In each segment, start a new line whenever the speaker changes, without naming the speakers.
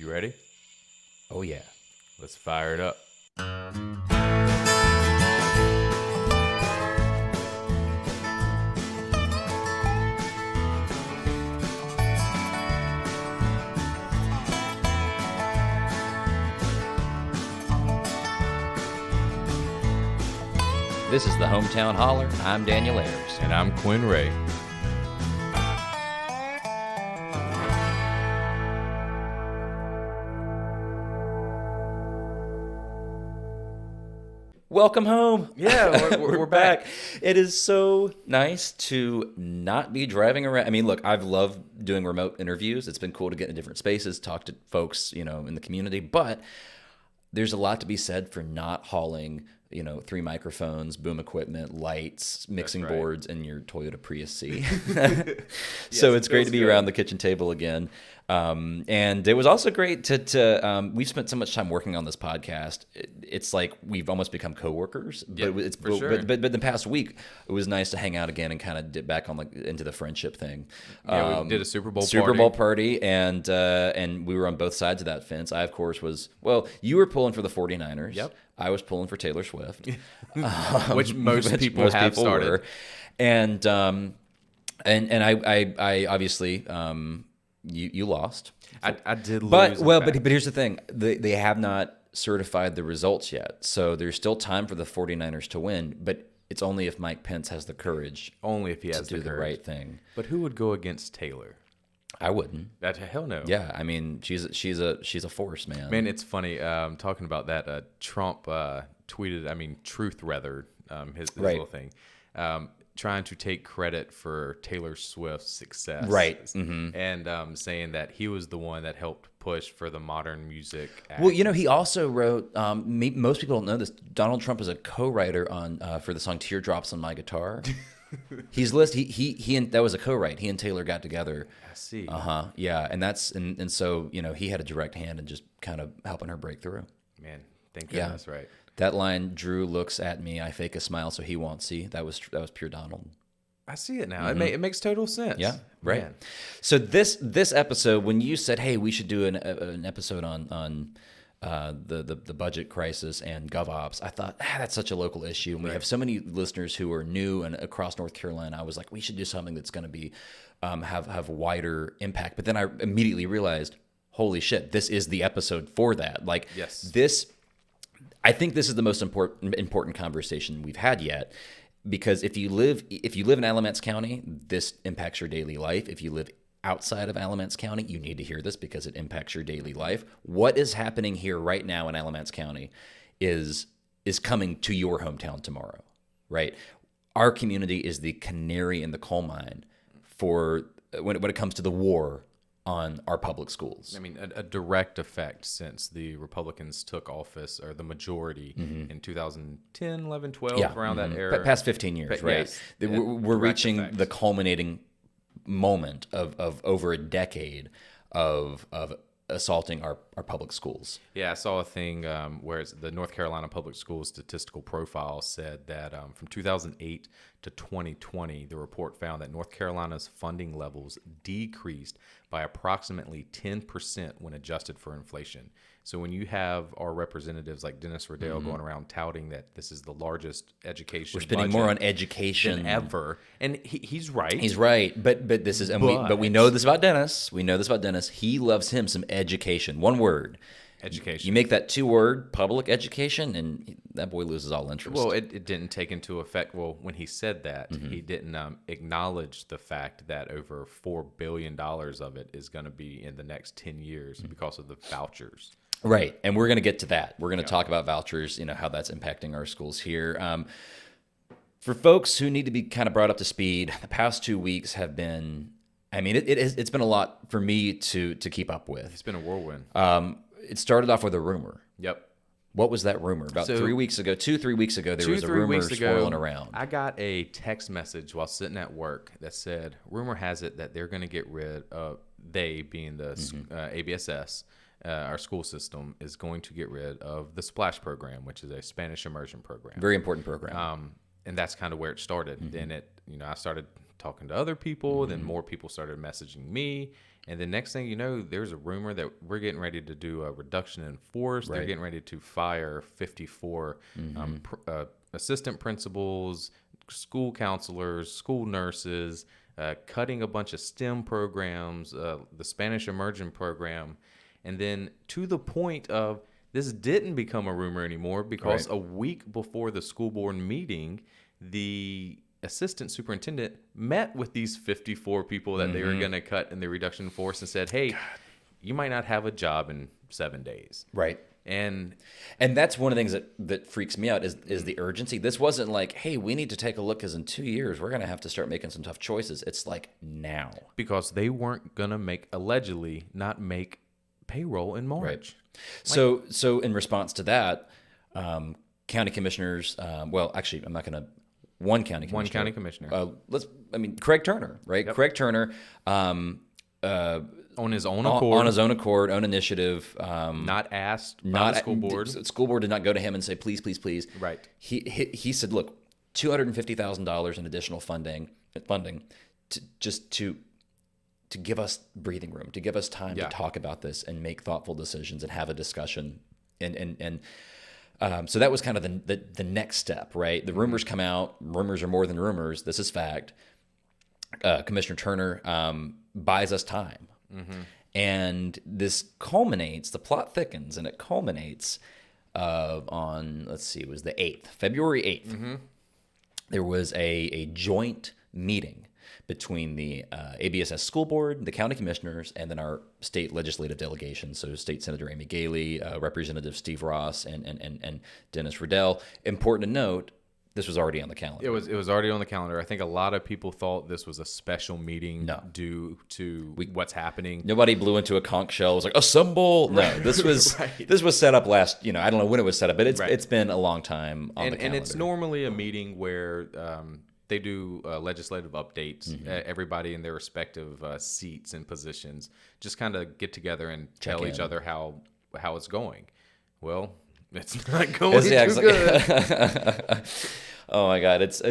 You ready?
Oh, yeah.
Let's fire it up.
This is the Hometown Holler. I'm Daniel Ayers.
And I'm Quinn Ray.
Welcome home.
Yeah, we're back.
It is so nice to not be driving around. I mean, look, I've loved doing remote interviews. It's been cool to get in different spaces, talk to folks, in the community. But there's a lot to be said for not hauling, 3 microphones, boom equipment, lights, mixing boards, and your Toyota Prius C. So it's great to be
good
around the kitchen table again. And it was also great to we've spent so much time working on this podcast. It's like we've almost become coworkers. But but the past week, it was nice to hang out again and kind of dip back on into the friendship thing.
Yeah, we did a Super Bowl
party, and we were on both sides of that fence. I, of course, you were pulling for the 49ers.
Yep.
I was pulling for Taylor Swift,
which most people started.
Were. And I obviously you lost.
I did lose.
But here's the thing: they have not certified the results yet, so there's still time for the 49ers to win. But it's only if Mike Pence has the courage,
to
do the right thing.
But who would go against Taylor?
I wouldn't.
Hell no.
Yeah, I mean she's a force, man.
Man, it's funny. Talking about that, Trump tweeted. Truth rather. His little thing. Trying to take credit for Taylor Swift's success,
right? Mm-hmm.
And saying that he was the one that helped push for the Modern Music Act.
Well, he also wrote. Most people don't know this. Donald Trump is a co-writer on for the song "Teardrops on My Guitar." He's listed. He and that was a co-write. He and Taylor got together.
I see.
Yeah, and so he had a direct hand in just kind of helping her break through.
Man, thank goodness, right?
That line, Drew looks at me, I fake a smile so he won't see. That was pure Donald.
I see it now. Mm-hmm. It makes total sense.
Yeah, right.
Man.
So this episode, when you said, "Hey, we should do an episode on the budget crisis and GovOps," I thought that's such a local issue, and we have so many listeners who are new and across North Carolina. I was like, we should do something that's going to be have wider impact. But then I immediately realized, holy shit, this is the episode for that. Like,
yes.
I think this is the most important conversation we've had yet, because if you live in Alamance County, this impacts your daily life. If you live outside of Alamance County, you need to hear this because it impacts your daily life. What is happening here right now in Alamance County is coming to your hometown tomorrow, right? Our community is the canary in the coal mine for when it comes to the war on our public schools.
A direct effect since the Republicans took office, or the majority, in 2010, 11, 12, around that era.
Past 15 years, right?
Yes.
We're reaching the culminating moment of over a decade of assaulting our public schools.
Yeah, I saw a thing where the North Carolina Public Schools Statistical Profile said that from 2008 to 2020, the report found that North Carolina's funding levels decreased by approximately 10% when adjusted for inflation. So when you have our representatives like Dennis Riddell going around touting that this is the largest education,
we're spending more on education
than ever, and he's right.
He's right, but this is, we know this about Dennis. We know this about Dennis. He loves him some education. One word.
Education.
You make that 2-word, public education, and that boy loses all interest.
Well, it didn't take into effect. Well, when he said that, he didn't acknowledge the fact that over $4 billion of it is going to be in the next 10 years because of the vouchers.
Right, and we're going to get to that. We're going to talk about vouchers, how that's impacting our schools here. For folks who need to be kind of brought up to speed, the past 2 weeks have been, it's been a lot for me to keep up with.
It's been a whirlwind.
It started off with a rumor.
Yep.
What was that rumor? About 3 weeks ago, 2-3 weeks ago, there was a rumor swirling around.
I got a text message while sitting at work that said, rumor has it that they're going to get rid of, they being the ABSS, our school system, is going to get rid of the SPLASH program, which is a Spanish immersion program.
Very important program.
And that's kind of where it started. Then I started talking to other people. Then more people started messaging me. And the next thing you know, there's a rumor that we're getting ready to do a reduction in force. They're getting ready to fire 54 assistant principals, school counselors, school nurses, cutting a bunch of STEM programs, the Spanish immersion program. And then to the point of this didn't become a rumor anymore because a week before the school board meeting, the assistant superintendent met with these 54 people that they were going to cut in the reduction in force and said, hey, you might not have a job in 7 days.
Right.
And
that's one of the things that freaks me out is the urgency. This wasn't like, hey, we need to take a look because in 2 years we're going to have to start making some tough choices. It's like now.
Because they weren't going to allegedly not make payroll in March.
Right. So in response to that, county commissioners, well, actually, I'm not going to, one county commissioner. Craig Turner, right? Yep. Craig Turner, on
his own accord,
own initiative,
not asked by the school board.
The school board did not go to him and say, please, please, please.
Right.
He said, look, $250,000 in additional funding to give us breathing room, to give us time to talk about this and make thoughtful decisions and have a discussion. So that was kind of the next step, right? The rumors come out. Rumors are more than rumors. This is fact. Commissioner Turner buys us time. And this culminates, the plot thickens, and it culminates on, let's see, it was the 8th, February 8th. There was a joint meeting between the ABSS school board, the county commissioners, and then our state legislative delegation. So State Senator Amy Galey, Representative Steve Ross, and Dennis Riddell. Important to note, this was already on the calendar.
It was already on the calendar. I think a lot of people thought this was a special meeting due to what's happening.
Nobody blew into a conch shell. It was like, assemble. No, this was this was set up last, I don't know when it was set up, but it's been a long time on the calendar.
And it's normally a meeting where they do legislative updates. Everybody in their respective seats and positions just kind of get together and tell each other how it's going. Well, it's not going too good.
Oh my God! It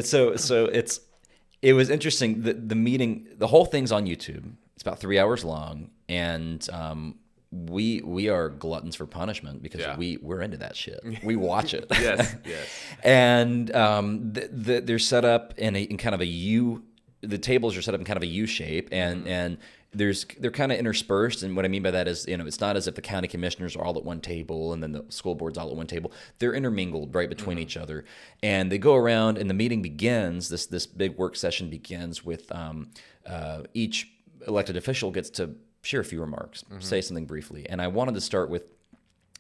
was interesting. The meeting, the whole thing's on YouTube. It's about 3 hours long, and we are gluttons for punishment because we're into that shit. We watch it.
Yes.
And they're set up in kind of a U. The tables are set up in kind of a U shape, and they're kind of interspersed. And what I mean by that is, it's not as if the county commissioners are all at one table and then the school board's all at one table. They're intermingled right between each other, and they go around. And the meeting begins. This big work session begins with each elected official gets to share a few remarks, say something briefly. And I wanted to start with,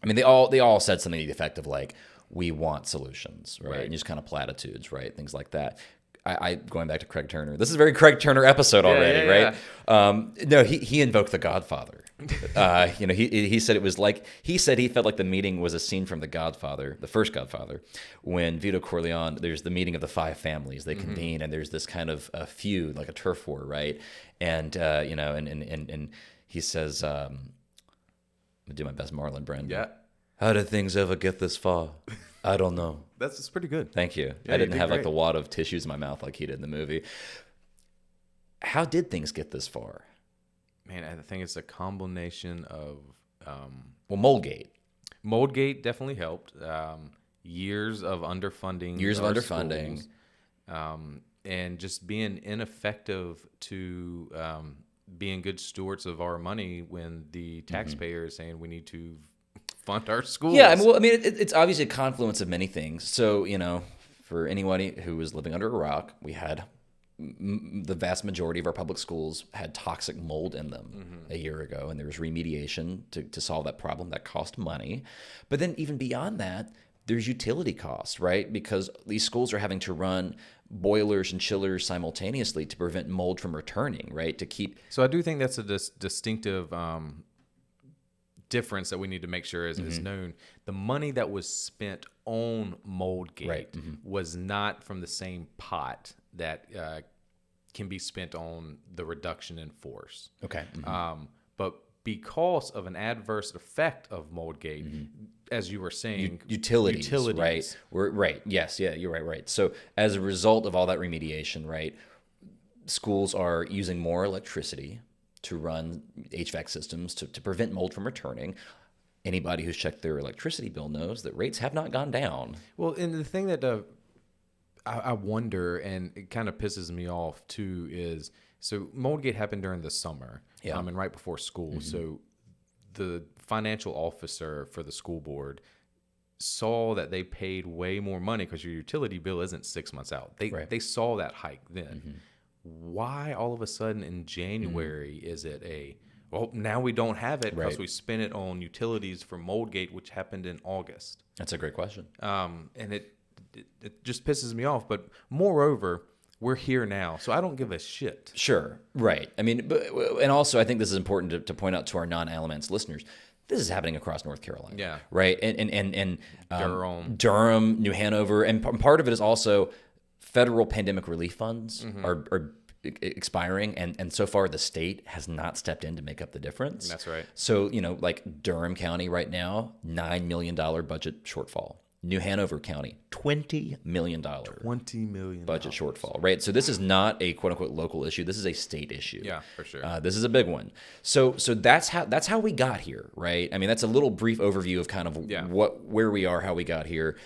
they all said something to the effect of like, we want solutions, right? And just kind of platitudes, right? Things like that. I going back to Craig Turner. This is a very Craig Turner episode already, right? No, he invoked The Godfather. He said it was like, he said he felt like the meeting was a scene from The Godfather, the first Godfather, when Vito Corleone, there's the meeting of the 5 families. They convene, and there's this kind of a feud, like a turf war, right? And and he says, I'm gonna do my best Marlon Brando.
Yeah.
How did things ever get this far? I don't know.
That's pretty good.
Thank you.
Yeah,
I didn't have
great.
like the wad of tissues in my mouth like he did in the movie. How did things get this far?
Man, I think it's a combination of
Moldgate.
Moldgate definitely helped. Years of underfunding. Schools, and just being ineffective to being good stewards of our money when the taxpayer is saying we need to fund our schools.
Yeah, it's obviously a confluence of many things. So, for anybody who was living under a rock, we had the vast majority of our public schools had toxic mold in them a year ago, and there was remediation to solve that problem. That cost money. But then even beyond that, there's utility costs, right? Because these schools are having to run boilers and chillers simultaneously to prevent mold from returning, right? To keep.
So I do think that's a distinctive difference that we need to make sure is known. The money that was spent on Moldgate was not from the same pot that can be spent on the reduction in force.
Okay.
But because of an adverse effect of Moldgate, as you were saying,
utilities, right? Right. Yes. Yeah. You're right. So as a result of all that remediation, right, schools are using more electricity to run HVAC systems to prevent mold from returning. Anybody who's checked their electricity bill knows that rates have not gone down.
Well, and the thing that I wonder, and it kind of pisses me off too, is so Moldgate happened during the summer, and right before school. So the financial officer for the school board saw that they paid way more money because your utility bill isn't 6 months out. They saw that hike then. Why all of a sudden in January is it well, now we don't have it because we spent it on utilities for Moldgate, which happened in August?
That's a great question.
And it just pisses me off. But moreover, we're here now, so I don't give a shit.
Sure, right. I mean, and also I think this is important to point out to our non-Alamance listeners. This is happening across North Carolina, right? And Durham, New Hanover, and part of it is also federal pandemic relief funds are expiring, and so far the state has not stepped in to make up the difference.
That's right.
So, like Durham County right now, $9 million budget shortfall. New Hanover County, $20 million.
$20 million
budget shortfall, right? So this is not a quote unquote local issue. This is a state issue.
Yeah, for sure.
This is a big one. So that's how we got here, right? I mean, that's a little brief overview of kind of where we are, how we got here.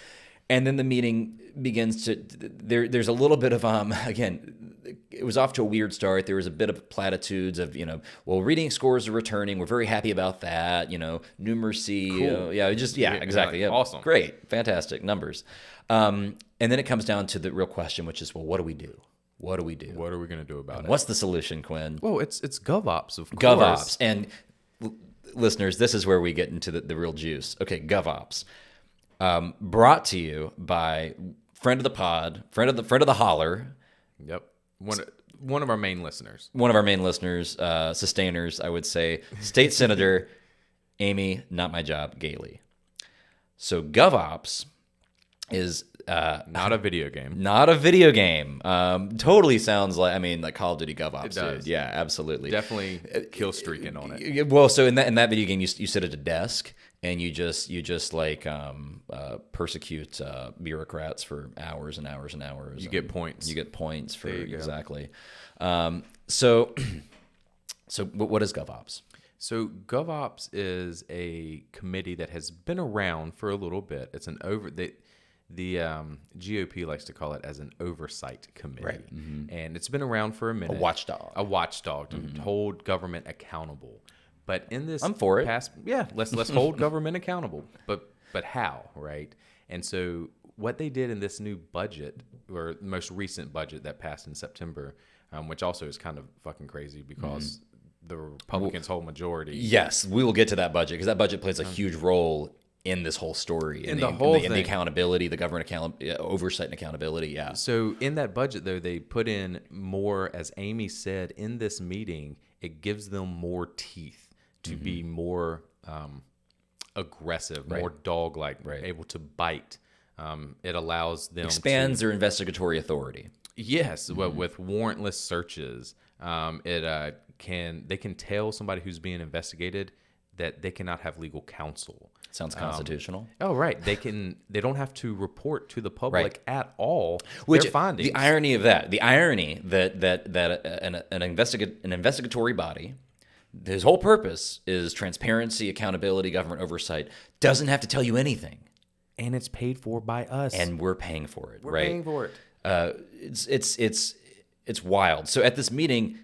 And then the meeting begins to there's a little bit of again, it was off to a weird start. There was a bit of platitudes of, well, reading scores are returning. We're very happy about that. Numeracy.
Cool.
Exactly. Yeah,
awesome.
Great. Fantastic numbers. And then it comes down to the real question, which is, well, what do we do? What do we do?
What are we going to do about it?
What's the solution, Quinn?
Well, it's GovOps, of course.
GovOps. And listeners, this is where we get into the real juice. Okay, GovOps. Brought to you by friend of the pod, friend of the Holler.
Yep. One of our main listeners.
One of our main listeners, sustainers, I would say. State Senator Amy, not my job, Gailey. So GovOps is
not a video game.
Not a video game. Totally sounds like Call of Duty GovOps.
It does.
Dude. Yeah, absolutely.
Definitely kill streaking on it.
Well, so in that video game, you sit at a desk and you just persecute bureaucrats for hours and hours and hours.
You get points.
You get points for exactly. So what is GovOps?
So GovOps is a committee that has been around for a little bit. It's the GOP likes to call it as an oversight committee,
right. Mm-hmm.
And it's been around for a minute.
A watchdog
to hold government accountable. But in this,
I'm for it.
Let's hold government accountable. But how, right? And so what they did in this new budget, or most recent budget that passed in September, which also is kind of fucking crazy because the Republicans hold majority.
Yes, we will get to that budget because that budget plays a huge role in this whole story, in the accountability, the government oversight and accountability. Yeah.
So in that budget, though, they put in more, as Amy said in this meeting, it gives them more teeth to be more aggressive, more dog-like, able to bite. It allows them
expands their investigatory authority.
Yes, well, with warrantless searches, they can tell somebody who's being investigated that they cannot have legal counsel.
Sounds constitutional.
Right. They don't have to report to the public at all
their
findings.
The irony of that, an investigatory body, his whole purpose is transparency, accountability, government oversight, doesn't have to tell you anything.
And it's paid for by us.
And we're paying for it,
We're
right?
paying for it.
It's wild. So at this meeting,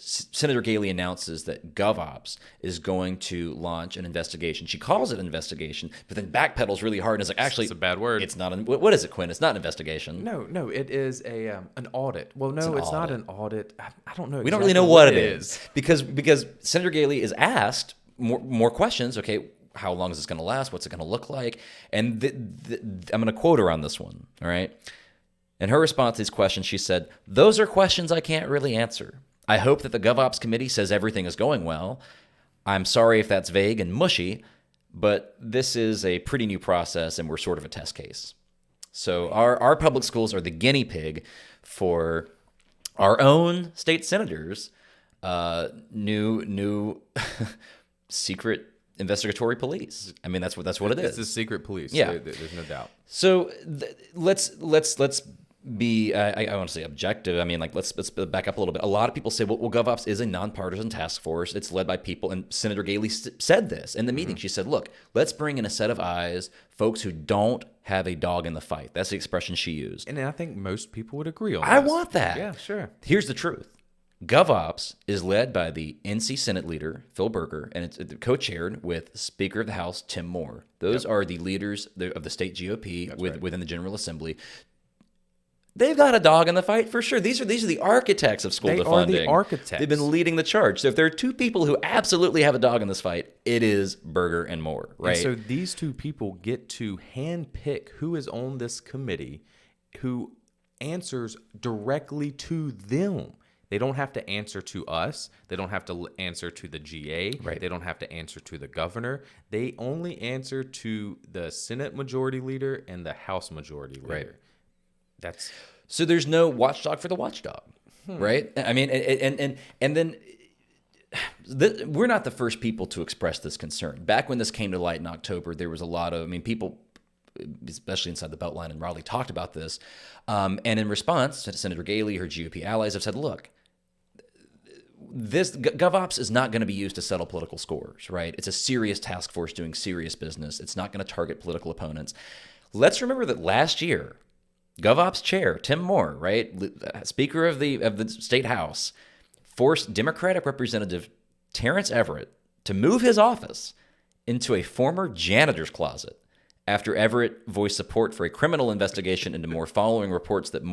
Senator Gailey announces that GovOps is going to launch an investigation. She calls it an investigation, but then backpedals really hard and is like, actually,
it's a bad word.
It's not. What is it, Quinn? It's not an investigation.
No, it is an audit. Well, no, it's not an audit. I don't know.
We don't really know what it is because Senator Gailey is asked more questions. Okay, how long is this going to last? What's it going to look like? And I'm going to quote her on this one. All right. In her response to these questions, she said, "Those are questions I can't really answer. I hope that the GovOps committee says everything is going well. I'm sorry if that's vague and mushy, but this is a pretty new process and we're sort of a test case." So our public schools are the guinea pig for our own state senators' new secret investigatory police. I mean, that's what it is.
It's the secret police.
Yeah.
There's no doubt.
So let's be, I want to say objective. I mean, like, let's back up a little bit. A lot of people say, well, GovOps is a nonpartisan task force. It's led by people. And Senator Galey said this in the meeting. She said, look, let's bring in a set of eyes, folks who don't have a dog in the fight. That's the expression she used.
And I think most people would agree on that.
I want that.
Yeah, sure.
Here's the truth. GovOps is led by the NC Senate leader, Phil Berger, and it's co-chaired with Speaker of the House, Tim Moore. Those are the leaders of the state GOP within the General Assembly. They've got a dog in the fight for sure. These are the architects of school defunding. They are the
architects.
They've been leading the charge. So if there are two people who absolutely have a dog in this fight, it is Berger and Moore, right?
And so these two people get to handpick who is on this committee, who answers directly to them. They don't have to answer to us. They don't have to answer to the GA.
Right.
They don't have to answer to the governor. They only answer to the Senate Majority Leader and the House Majority Leader.
Right.
That's
so there's no watchdog for the watchdog, right? I mean, and then we're not the first people to express this concern. Back when this came to light in October, there was a lot of, people, especially inside the Beltline in Raleigh, talked about this. And in response, Senator Galey, her GOP allies have said, look, this GovOps is not going to be used to settle political scores, right? It's a serious task force doing serious business. It's not going to target political opponents. Let's remember that last year, GovOps chair Tim Moore, right, Speaker of the State House, forced Democratic Representative Terrence Everett to move his office into a former janitor's closet after Everett voiced support for a criminal investigation into Moore following reports that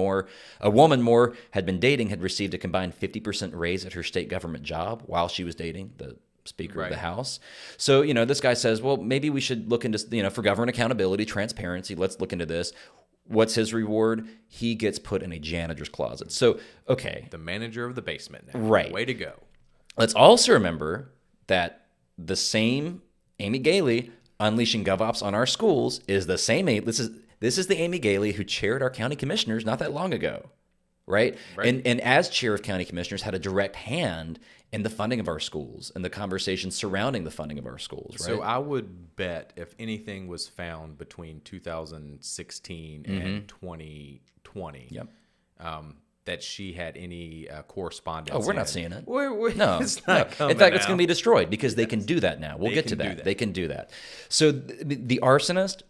a woman Moore had been dating, had received a combined 50% raise at her state government job while she was dating the Speaker of the House. So, this guy says, well, maybe we should look into, for government accountability, transparency, let's look into this. What's his reward? He gets put in a janitor's closet. So, okay.
The manager of the basement now.
Right.
Way to go.
Let's also remember that the same Amy Galey unleashing GovOps on our schools is the same. This is the Amy Galey who chaired our county commissioners not that long ago, right? And as chair of county commissioners had a direct hand in the funding of our schools and the conversation surrounding the funding of our schools, right?
So I would bet if anything was found between 2016 and 2020, that she had any correspondence.
Oh, we're not seeing it.
No, it's not coming
in fact, it's
out.
going to be destroyed because they can do that now. We'll get to that. They can do that. So the arsonist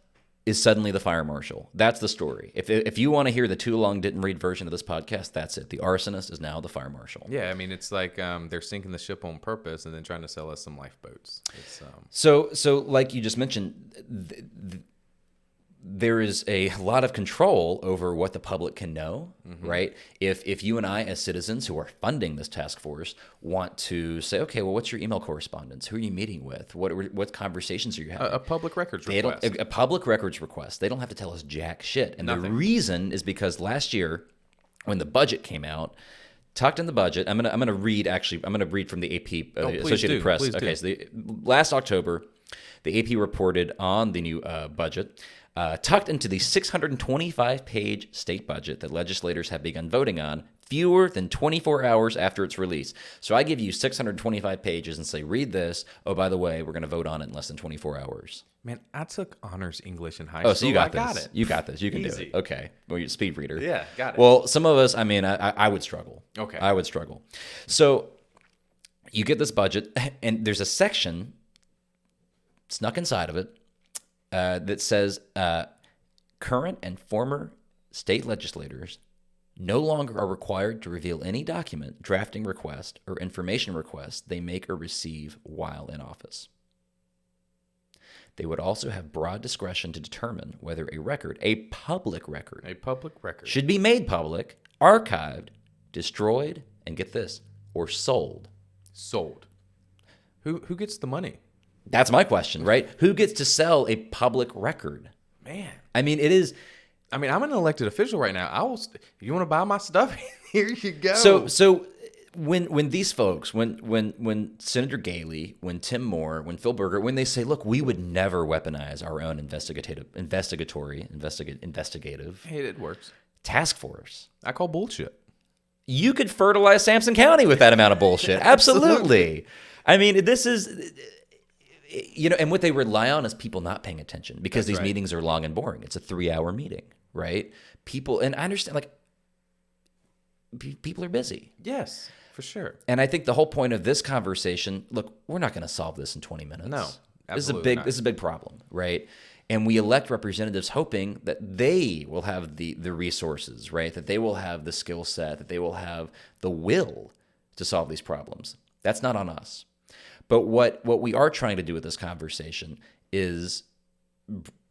is suddenly the fire marshal. That's the story. If you want to hear the too long didn't read version of this podcast, that's it. The arsonist is now the fire marshal.
Yeah, it's like they're sinking the ship on purpose and then trying to sell us some lifeboats. It's,
So like you just mentioned, there is a lot of control over what the public can know, right? If you and I, as citizens who are funding this task force, want to say, okay, well, what's your email correspondence? Who are you meeting with? What conversations are you having?
a public records request.
A public records request. They don't have to tell us jack shit. And the reason is because last year, when the budget came out, tucked in the budget, I'm gonna read from the AP Associated Press. Okay, so last October, the AP reported on the new budget. Tucked into the 625-page state budget that legislators have begun voting on fewer than 24 hours after its release. So I give you 625 pages and say, read this. Oh, by the way, we're going to vote on it in less than 24 hours.
Man, I took honors English in high school.
Oh, so you got this.
Got it.
You got this. You can
Easy.
do it. Okay. Well, you're a speed reader.
Yeah, got it.
Well, some of us, I would struggle.
Okay.
I would struggle. So you get this budget, and there's a section snuck inside of it that says current and former state legislators no longer are required to reveal any document, drafting request, or information request they make or receive while in office. They would also have broad discretion to determine whether a public record, should be made public, archived, destroyed, and get this, or sold.
Sold. Who gets the money?
That's my question, right? Who gets to sell a public record?
Man.
It is.
I'm an elected official right now. If you want to buy my stuff, here you go.
So when these folks, when Senator Galey, when Tim Moore, when Phil Berger, when they say, look, we would never weaponize our own investigative
Hey, it works.
task force.
I call bullshit.
You could fertilize Sampson County with that amount of bullshit. Absolutely. This is... and what they rely on is people not paying attention because these meetings are long and boring. It's a 3-hour meeting, right? People, and I understand, like, people are busy.
Yes, for sure.
And I think the whole point of this conversation, look, we're not going to solve this in 20 minutes.
No,
absolutely this is a big problem, right? And we elect representatives hoping that they will have the resources, right? That they will have the skill set, that they will have the will to solve these problems. That's not on us. But what we are trying to do with this conversation is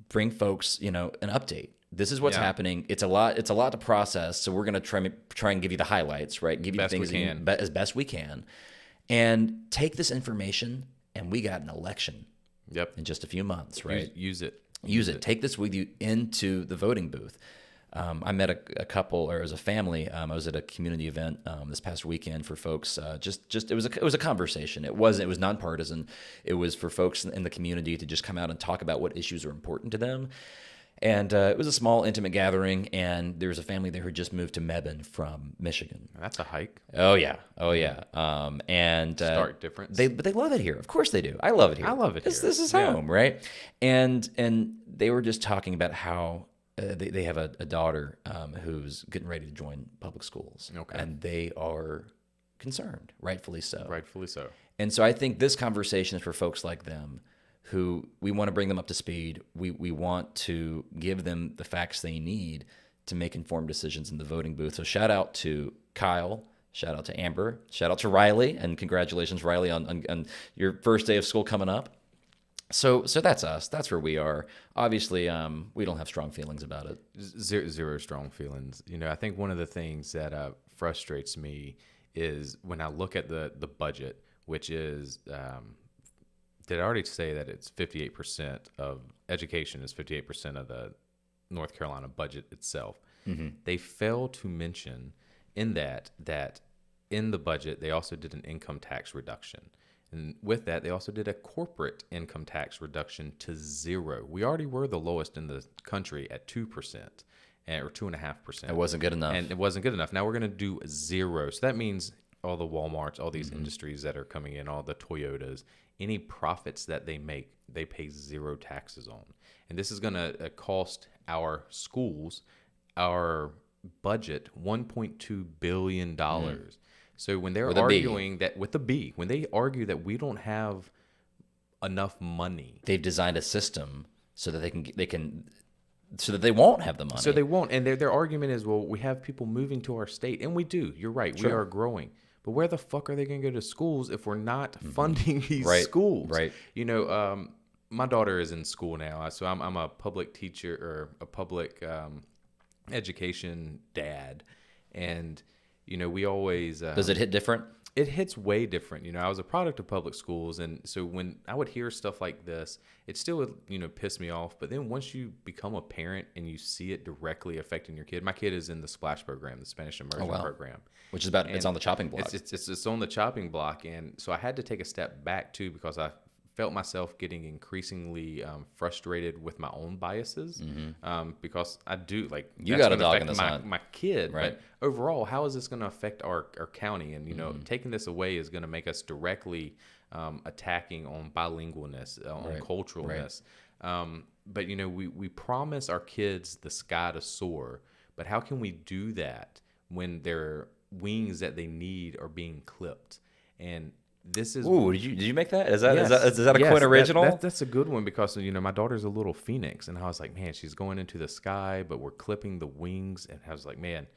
bring folks, an update. This is what's happening. It's a lot to process. So we're going to try and give you the highlights, right? Give you the things as best we can, and take this information. And we got an election.
Yep.
In just a few months, right?
Use it.
Use it. Take this with you into the voting booth. I met a couple, or as a family. I was at a community event this past weekend for folks. It was a conversation. It was nonpartisan. It was for folks in the community to just come out and talk about what issues are important to them. And it was a small, intimate gathering, and there was a family there who just moved to Mebane from Michigan.
That's a hike.
Oh yeah. And
stark difference.
But they love it here. Of course they do. I love it here.
I love it here.
This is home, right? And they were just talking about how they have a daughter who's getting ready to join public schools.
Okay.
And they are concerned, rightfully so.
Rightfully so.
And so I think this conversation is for folks like them, who we want to bring them up to speed. We want to give them the facts they need to make informed decisions in the voting booth. So shout out to Kyle, shout out to Amber, shout out to Riley, and congratulations, Riley, on your first day of school coming up. So that's us. That's where we are. Obviously, we don't have strong feelings about it.
Zero strong feelings. I think one of the things that frustrates me is when I look at the budget, which is did I already say that it's 58% of education is 58% of the North Carolina budget itself? Mm-hmm. They fail to mention in that in the budget, they also did an income tax reduction. And with that, they also did a corporate income tax reduction to 0. We already were the lowest in the country at 2%. Or 2.5%.
It wasn't good enough.
And it wasn't good enough. Now we're going to do 0. So that means all the Walmarts, all these industries that are coming in, all the Toyotas, any profits that they make, they pay 0 taxes on. And this is going to cost our schools, our budget, $1.2 billion. So when they're arguing that with the B, when they argue that we don't have enough money,
they've designed a system so that they can so that they won't have the money.
So they won't. And their argument is, well, we have people moving to our state, and we do. You're right. Sure. We are growing. But where the fuck are they going to go to schools if we're not funding these schools?
Right.
My daughter is in school now, so I'm a public teacher or a public education dad, and we always
does it hit different?
It hits way different. I was a product of public schools, and so when I would hear stuff like this, it still would piss me off. But then once you become a parent and you see it directly affecting your kid, my kid is in the SPLASH program, the Spanish immersion program,
which is it's on the chopping block.
It's on the chopping block, and so I had to take a step back too, because I felt myself getting increasingly frustrated with my own biases, because I do
you got a dog in this hunt.
My kid,
right?
But overall, how is this going to affect our county? And taking this away is going to make us directly attacking on bilingualness, on culturalness. Right. But we promise our kids the sky to soar, but how can we do that when their wings that they need are being clipped? And this is.
Ooh, did you make that? Is that a Quinn original?
That's a good one, because my daughter's a little phoenix, and I was like, man, she's going into the sky, but we're clipping the wings, and I was like, man,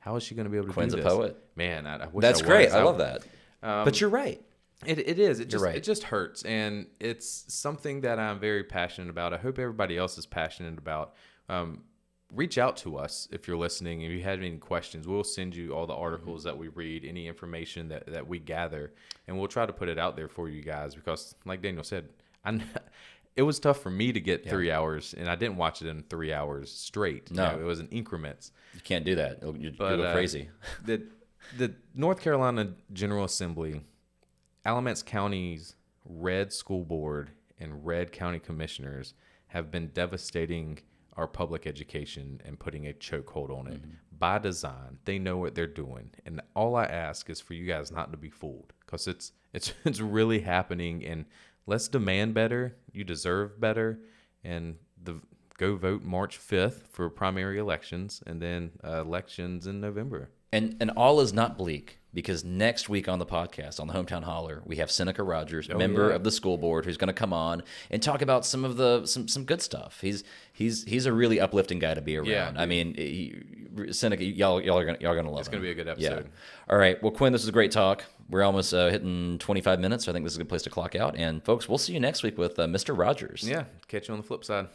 how is she going to be able to
Quinn's
do this?
Quinn's a poet.
Man, I wish
that's
I
great.
was.
I love that. But you're right.
It is.
It
just hurts, and it's something that I'm very passionate about. I hope everybody else is passionate about. Reach out to us if you're listening. If you have any questions, we'll send you all the articles that we read, any information that we gather, and we'll try to put it out there for you guys, because like Daniel said, it was tough for me to get 3 hours, and I didn't watch it in 3 hours straight.
No.
It was in increments.
You can't do that. You'll go crazy.
The North Carolina General Assembly, Alamance County's red school board and red county commissioners have been devastating our public education and putting a chokehold on it by design. They know what they're doing, and all I ask is for you guys not to be fooled, because it's really happening. And let's demand better. You deserve better, and go vote March 5th for primary elections, and then elections in November.
And all is not bleak, because next week on the podcast, on the Hometown Holler, we have Seneca Rogers, member of the school board, who's going to come on and talk about some of the some good stuff. He's a really uplifting guy to be around.
Yeah,
I mean, Seneca, y'all are gonna love him.
It's going to be a good episode.
Yeah. All right. Well, Quinn, this is a great talk. We're almost hitting 25 minutes. So I think this is a good place to clock out. And folks, we'll see you next week with Mr. Rogers.
Yeah. Catch you on the flip side.